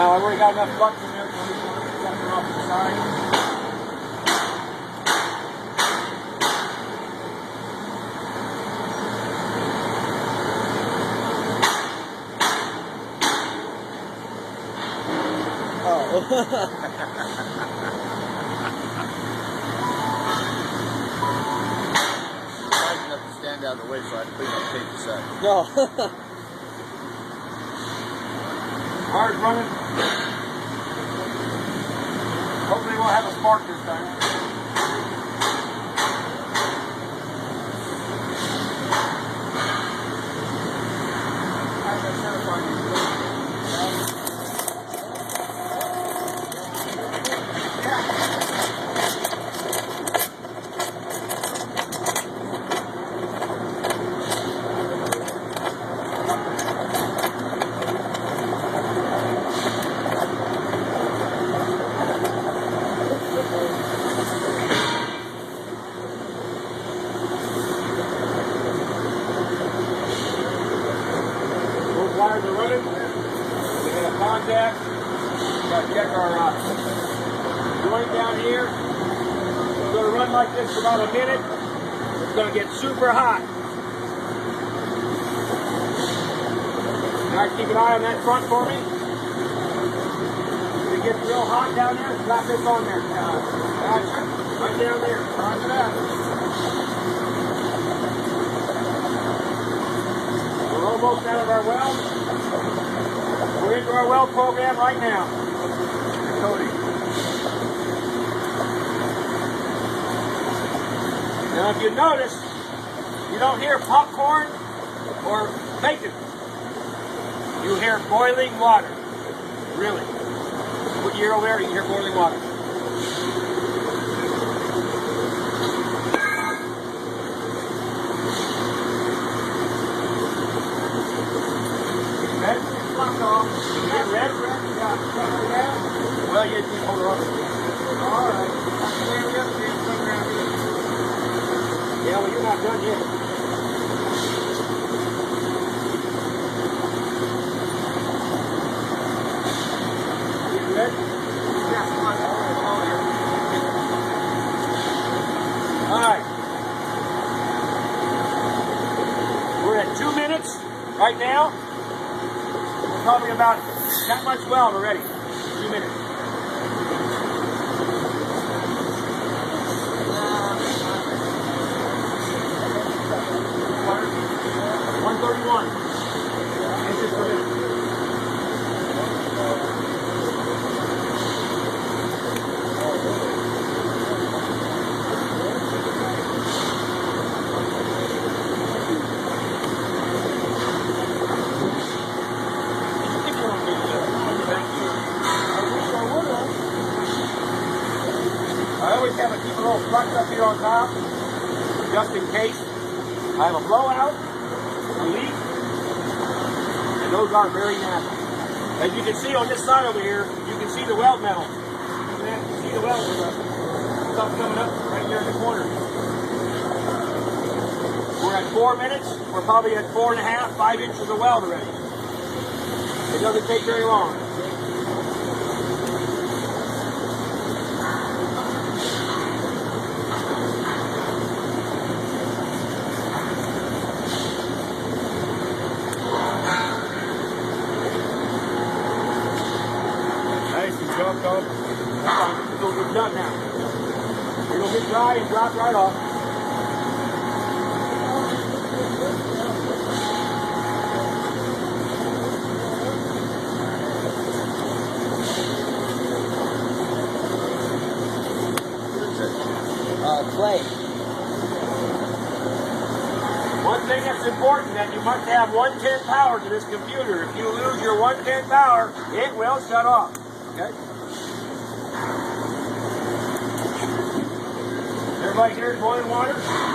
Now I've already got enough flux in there, so I'm just going to lift something off to the side. Enough to stand out of the way, so I had to clean up tape aside. No. Car's running. Hopefully we'll have a spark this time. How's that certified? Wires are running. We got a contact. We got to check our joint down here. We're going to run like this for about a minute. It's going to get super hot. All right, keep an eye on that front for me. If it gets real hot down there, drop this on there. Right down there. Roger that. We're almost out of our weld. We're into our weld program right now. Cody. Now if you notice, you don't hear popcorn or bacon. You hear boiling water. Really. What you hear over there, you hear boiling water. Red? Get red? Well, you can hold her up. Alright. Yeah, well, you're not done yet. Get red? Alright. We're at 2 minutes right now. Probably about that much weld already. 2 minutes. Inches per minute. I always have to keep a little flux up here on top, just in case. I have a blowout, a leak, and those are very nasty. As you can see on this side over here, you can see the weld metal. You can see the weld stuff coming up right here in the corner. We're at 4 minutes. We're probably at 4.5, 5 inches of weld already. It doesn't take very long. So we're done now. It'll get dry and drop right off. Clay. One thing that's important, that you must have 110 power to this computer. If you lose your 110 power, it will shut off. Okay? Everybody hear boiling water?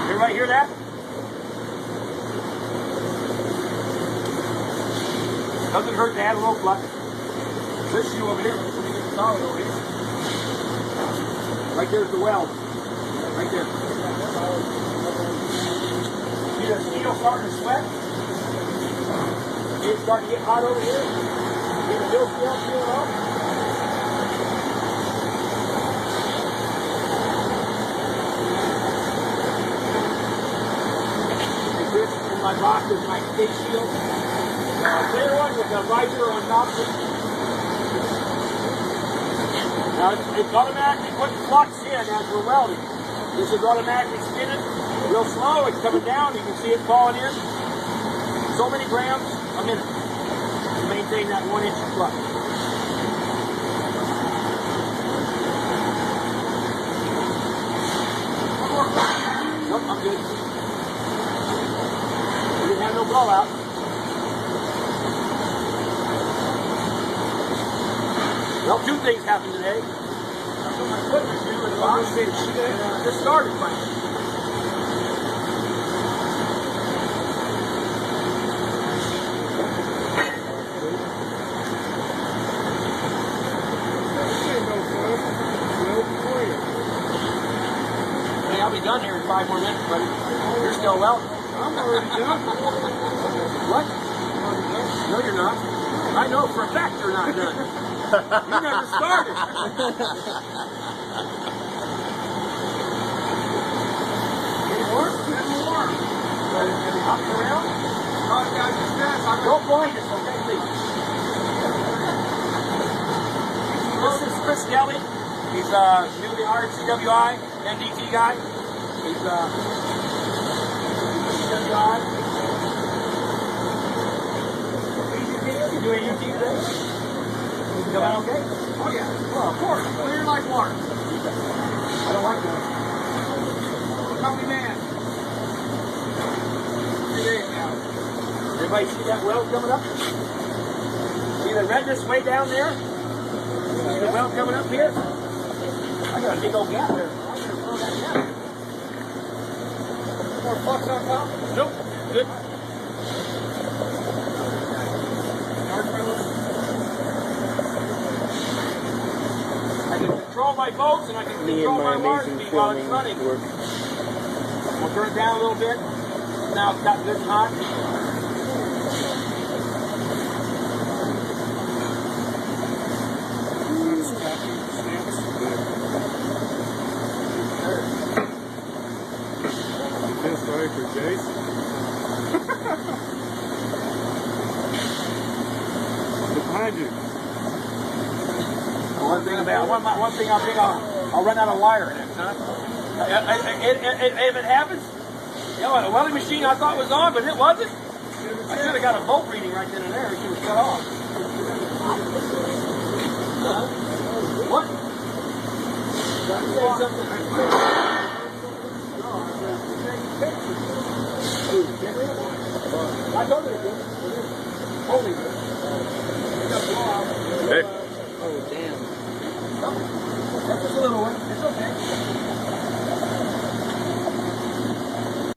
Everybody hear that? Doesn't hurt to add a little flux. This shoe over here, let me get the solid over here. Right there's the weld. Right there. See the steel starting to sweat? It's starting to get hot over here. Get the mill steel off. rock with my skate shield. Clear one with a riser on top of it. Now it's automatically putting flux in as we're welding. This is automatically spinning real slow. It's coming down. You can see it falling in. So many grams a minute to maintain that 1 inch flux. Nope, I'm good. We didn't have no blowout. Well, two things happened today. That's what my equipment's doing. The box just started finally. Hey, I'll be done here in 5 more minutes, buddy. You're still welding. I'm already done. What? No, you're not. I know for a fact you're not done. You never started. Getting warm? Getting warm. Hopping around? Don't blind us, okay, please. This is Chris Kelly. He's newly hired CWI, NDT guy. He's CWI. You doing UT today? You coming okay? Oh yeah. Well, of course. Clear like water. I don't like that. Company man. 3 days now. Everybody see that weld coming up? See the redness way down there? See the weld coming up here? I got a big old gap there. I'm going to throw that gap. More flux on top. Nope. Good. I can control my bolts and I can control my mark speed while it's running. We'll turn it down a little bit. Now it's got good and hot. Sorry for Jace. Behind you. One thing I think I'll run out of wire next time. If it happens, you know, the welding machine I thought was on, but it wasn't. I should have got a volt reading right then and there. It should have shut off. What? I told you it did. Holy. Hey. Oh, damn. That's just a little one. It's okay.